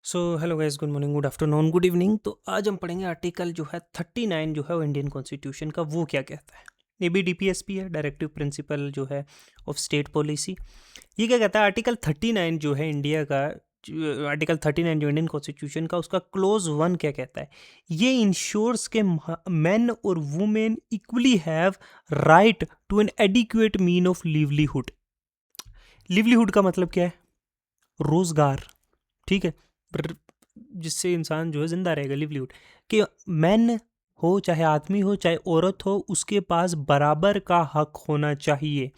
So hello guys, good morning, good afternoon, good evening. तो आज हम पढ़ेंगे आर्टिकल जो है 39 जो है वो इंडियन कॉन्स्टिट्यूशन का, वो क्या कहता है। ये भी डीपीएसपी है, डायरेक्टिव प्रिंसिपल जो है ऑफ स्टेट पॉलिसी। ये क्या कहता है, आर्टिकल 39 जो है इंडिया का, आर्टिकल 39 जो इंडियन कॉन्स्टिट्यूशन का, उसका क्लोज 1 क्या कहता है। ये इंश्योर्स के मैन और women equally have right to an adequate mean of livelihood. Livelihood का मतलब क्या है? रोजगार। ठीक है, जिससे इंसान जो है जिंदा रहेगा, लिवलीहुड। कि मैन हो चाहे आदमी हो चाहे औरत हो, उसके पास बराबर का हक होना चाहिए।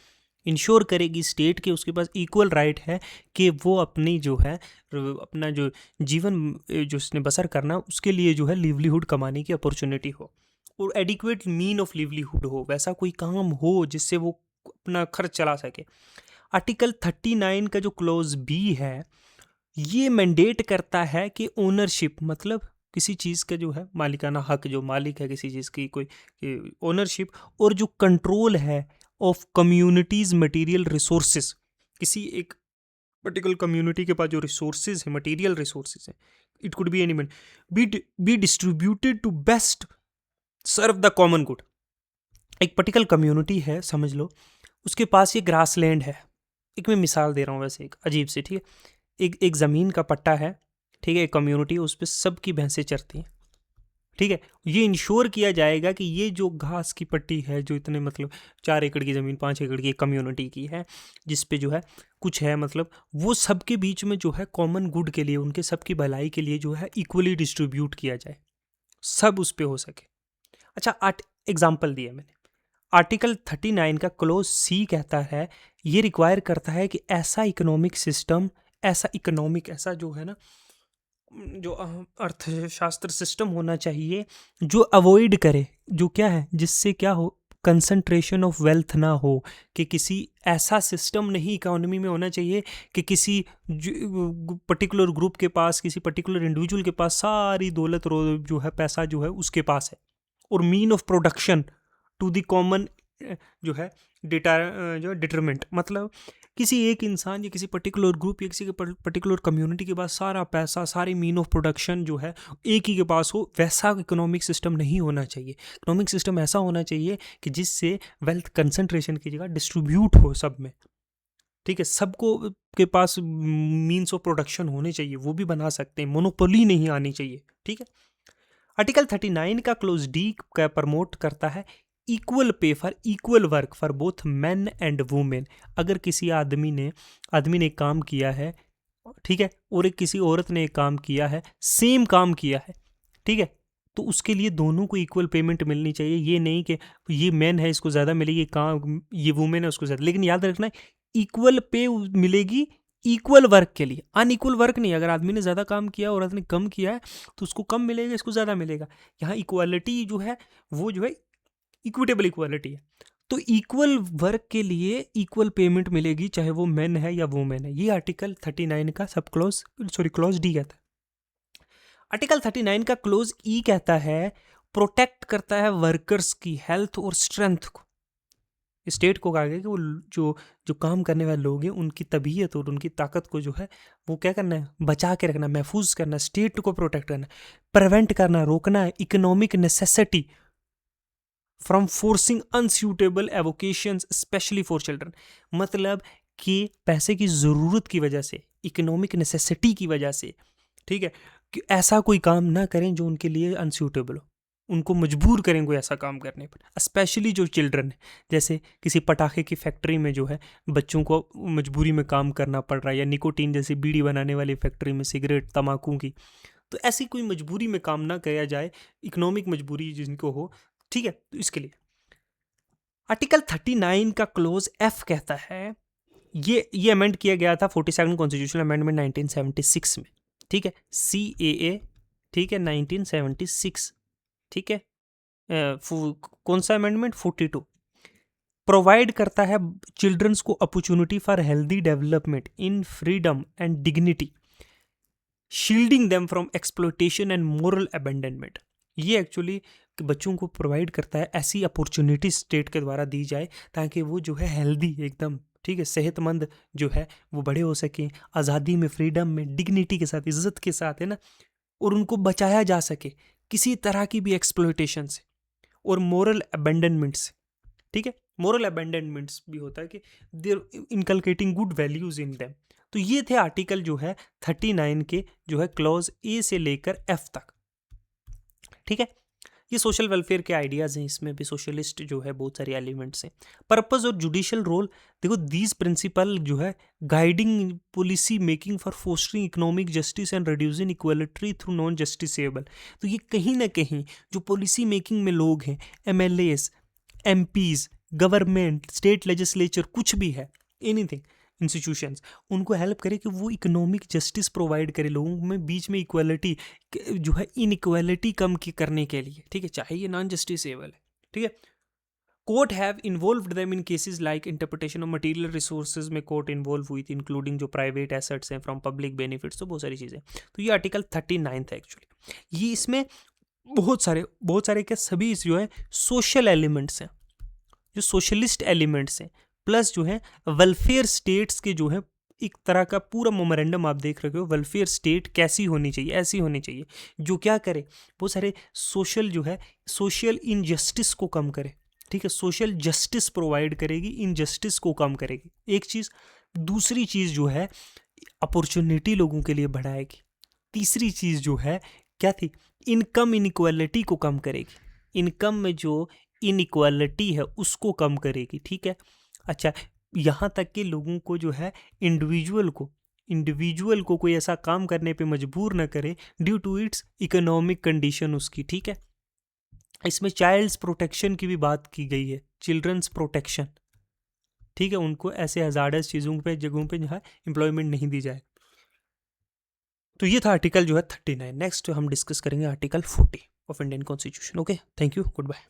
इंश्योर करेगी स्टेट कि उसके पास इक्वल राइट है कि वो अपनी जो है अपना जो जीवन जो उसने बसर करना, उसके लिए जो है लिवलीहुड कमाने की अपॉर्चुनिटी हो, और एडिक्वेट मीन ऑफ लिवलीहुड हो, वैसा कोई काम हो जिससे वो अपना खर्च चला सके। आर्टिकल 39 का जो क्लोज बी है, ये मैंडेट करता है कि ओनरशिप, मतलब किसी चीज़ का जो है मालिकाना हक, जो मालिक है किसी चीज़ की, कोई ओनरशिप, और जो कंट्रोल है ऑफ कम्युनिटीज़ मटेरियल रिसोर्सेज। किसी एक पर्टिकुलर कम्युनिटी के पास जो रिसोर्सेज है, मटेरियल रिसोर्सेज है, it could be any, be distributed to best serve the common good. एक पर्टिकुलर कम्युनिटी है, समझ लो, उसके पास ये ग्रास लैंड है। एक मैं मिसाल दे रहा हूँ वैसे, एक अजीब सी, ठीक है। एक ज़मीन का पट्टा है, ठीक है, एक कम्युनिटी, उस पर सबकी भैंसें चरती हैं, ठीक है। ये इंश्योर किया जाएगा कि ये जो घास की पट्टी है, जो इतने मतलब 4 एकड़ की ज़मीन, 5 एकड़ की एक कम्युनिटी की है, जिस पे जो है कुछ है, मतलब वो सबके बीच में जो है कॉमन गुड के लिए, उनके सबकी भलाई के लिए जो है इक्वली डिस्ट्रीब्यूट किया जाए, सब उस पे हो सके। अच्छा, एग्जाम्पल दिया मैंने। आर्टिकल 39 का क्लोज सी कहता है, ये रिक्वायर करता है कि ऐसा इकोनॉमिक सिस्टम, ऐसा जो है ना, जो अर्थशास्त्र सिस्टम होना चाहिए जो अवॉइड करे, जो क्या है, जिससे क्या हो, कंसंट्रेशन ऑफ वेल्थ ना हो। कि किसी ऐसा सिस्टम नहीं इकोनॉमी में होना चाहिए कि किसी पर्टिकुलर ग्रुप के पास, किसी पर्टिकुलर इंडिविजुअल के पास सारी दौलत जो है, पैसा जो है उसके पास है, और mean of production to the common जो है डेटा जो डिटरमेंट, मतलब किसी एक इंसान या किसी पर्टिकुलर ग्रुप या किसी के पर्टिकुलर कम्युनिटी के पास सारा पैसा, सारी मीन ऑफ प्रोडक्शन जो है एक ही के पास हो, वैसा इकोनॉमिक सिस्टम नहीं होना चाहिए। इकोनॉमिक सिस्टम ऐसा होना चाहिए कि जिससे वेल्थ कंसंट्रेशन की जगह डिस्ट्रीब्यूट हो सब में, ठीक है। सबको के पास मीन्स ऑफ प्रोडक्शन होने चाहिए, वो भी बना सकते हैं, मोनोपोली नहीं आनी चाहिए, ठीक है। आर्टिकल 39 का क्लोज डी का प्रमोट करता है equal pay for equal work for both man and women. अगर किसी आदमी ने काम किया है, ठीक है, और एक किसी औरत ने एक काम किया है, सेम काम किया है, ठीक है, तो उसके लिए दोनों को इक्वल पेमेंट मिलनी चाहिए। ये नहीं कि ये मैन है इसको ज़्यादा मिलेगी काम, ये वुमेन है उसको ज़्यादा, लेकिन याद रखना इक्वल पे मिलेगी इक्वल वर्क के लिए, अनइक्वल वर्क नहीं। अगर आदमी ने ज़्यादा काम किया, औरत ने कम किया है, तो उसको कम मिलेगा, इसको ज़्यादा मिलेगा। यहाँ इक्वालिटी जो है वो जो है इक्विटेबल इक्वालिटी है। तो इक्वल वर्क के लिए इक्वल पेमेंट मिलेगी, चाहे वो मैन है या वुमेन है। ये आर्टिकल 39 का सब क्लोज, सॉरी, क्लोज डी कहता है। आर्टिकल 39 का क्लोज ई कहता है, प्रोटेक्ट करता है वर्कर्स की हेल्थ और स्ट्रेंथ को। स्टेट को कहा गया कि वो जो जो काम करने वाले लोग हैं, उनकी तबीयत और उनकी ताकत को जो है वो क्या करना है, बचा के रखना, महफूज करना, स्टेट को प्रोटेक्ट करना, प्रिवेंट करना, रोकना है economic necessity from forcing unsuitable avocations specially for children. मतलब कि पैसे की ज़रूरत की वजह से, इकोनॉमिक नेसेसिटी की वजह से, ठीक है, कि ऐसा कोई काम ना करें जो उनके लिए अनसूटेबल हो, उनको मजबूर करें कोई ऐसा काम करने पर, स्पेशली जो चिल्ड्रन है। जैसे किसी पटाखे की फैक्ट्री में जो है बच्चों को मजबूरी में काम करना पड़ रहा है, या निकोटीन जैसी बीड़ी बनाने वाली फैक्ट्री में, सिगरेट तम्बाकू की, तो ऐसी कोई मजबूरी में काम ना किया जाए, इकोनॉमिक मजबूरी जिनको हो, ठीक है, तो इसके लिए। आर्टिकल 39 का क्लोज एफ कहता है, ये अमेंड किया गया था 42 कॉन्स्टिट्यूशनल अमेंडमेंट 1976 में, ठीक है, CAA, ठीक है, 1976, ठीक है। कौन सा अमेंडमेंट? 42। प्रोवाइड करता है चिल्ड्रंस को opportunity for healthy development in freedom and dignity, shielding them from exploitation and moral abandonment. ये एक्चुअली बच्चों को प्रोवाइड करता है, ऐसी अपॉर्चुनिटी स्टेट के द्वारा दी जाए ताकि वो जो है हेल्दी, एकदम ठीक है, सेहतमंद जो है वो बड़े हो सकें, आज़ादी में, फ्रीडम में, डिग्निटी के साथ, इज्जत के साथ, है ना, और उनको बचाया जा सके किसी तरह की भी एक्सप्लॉयटेशन से और मोरल अबेंडनमेंट से। ठीक है, मोरल अबेंडनमेंट्स भी होता है कि there inculcating good values in them. तो ये थे आर्टिकल जो है 39 के जो है क्लॉज ए से लेकर एफ तक। ठीक है, ये सोशल वेलफेयर के आइडियाज़ हैं, इसमें भी सोशलिस्ट जो है बहुत सारे एलिमेंट्स हैं। पर्पस और जुडिशियल रोल, देखो दीज प्रिंसिपल जो है guiding policy making for fostering economic justice and reducing equality through non justiciable. तो ये कहीं ना कहीं जो पॉलिसी मेकिंग में लोग हैं, MLAs, MPs, government, state legislature, कुछ भी है, एनीथिंग, इंस्टीट्यूशंस, उनको हेल्प करे कि वो इकोनॉमिक जस्टिस प्रोवाइड करे लोगों में बीच में, इक्वालिटी जो है इनइक्वालिटी कम करने के लिए। ठीक है, चाहे ये नॉन जस्टिसेबल है। ठीक है, court have involved them in cases like interpretation of material resources में कोर्ट इन्वॉल्व हुई थी, इंक्लूडिंग जो प्राइवेट एसेट्स हैं फ्रॉम पब्लिक बेनिफिट्स, तो बहुत सारी चीज़ें। तो ये आर्टिकल 39 था एक्चुअली। ये इसमें बहुत सारे क्या सभी जो है सोशल एलिमेंट्स हैं, जो सोशलिस्ट एलिमेंट्स हैं, प्लस जो है वेलफेयर स्टेट्स के जो है एक तरह का पूरा मोमेरेंडम आप देख रहे हो। वेलफेयर स्टेट कैसी होनी चाहिए, ऐसी होनी चाहिए जो क्या करे, बहुत सारे सोशल जो है सोशल इनजस्टिस को कम करे। ठीक है, सोशल जस्टिस प्रोवाइड करेगी, इनजस्टिस को कम करेगी, एक चीज़। दूसरी चीज़ जो है अपॉर्चुनिटी लोगों के लिए बढ़ाएगी। तीसरी चीज़ जो है क्या थी, इनकम इनइक्वालिटी को कम करेगी, इनकम में जो इनइक्वालिटी है उसको कम करेगी। ठीक है, अच्छा, यहाँ तक कि लोगों को जो है इंडिविजुअल को कोई ऐसा काम करने पे मजबूर ना करे due to its economic condition उसकी। ठीक है, इसमें चाइल्ड्स प्रोटेक्शन की भी बात की गई है, चिल्ड्रंस प्रोटेक्शन। ठीक है, उनको ऐसे हजार्डस चीज़ों पे, जगहों पे जो है एम्प्लॉयमेंट नहीं दी जाए। तो ये था आर्टिकल जो है 39। नेक्स्ट हम डिस्कस करेंगे article 40 of Indian constitution. Okay, thank you, good bye.